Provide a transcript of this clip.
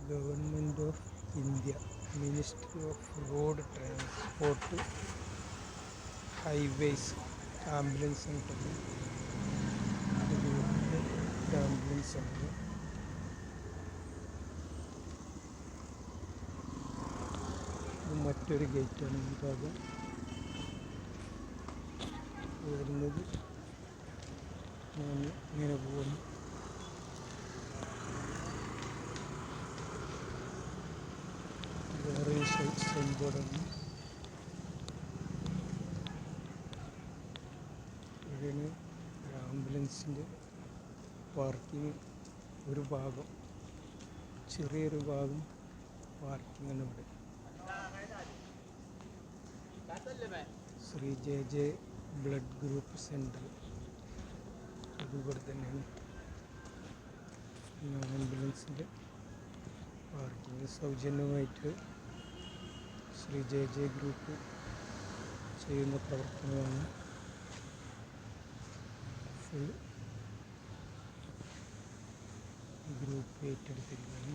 Government of India, ministry off road transport, highways, ambulance ഉണ്ടല്ലോ, ambulance ആണ്. ഇത് മറ്റൊരു ഗേറ്റാണ് ഈ ഭാഗം വരുന്നത്. ഞാൻ ഇങ്ങനെ പോകുന്നു. വേറെ സൈൻ ബോർഡാണ്. ഇവിടെയാണ് ആംബുലൻസിൻ്റെ പാർക്കിംഗ്. ഒരു ഭാഗം, ചെറിയൊരു ഭാഗം പാർക്കിംഗ് ആണ് ഇവിടെ. Shri J J blood group centre അതുപോലെ തന്നെയാണ്. ആംബുലൻസിൻ്റെ പാർക്കിംഗ് സൗജന്യമായിട്ട് ശ്രീ ജെ ജെ ഗ്രൂപ്പ് ചെയ്യുന്ന പ്രവർത്തനമാണ്. Full group ഏറ്റെടുത്തിരിക്കുകയാണ്.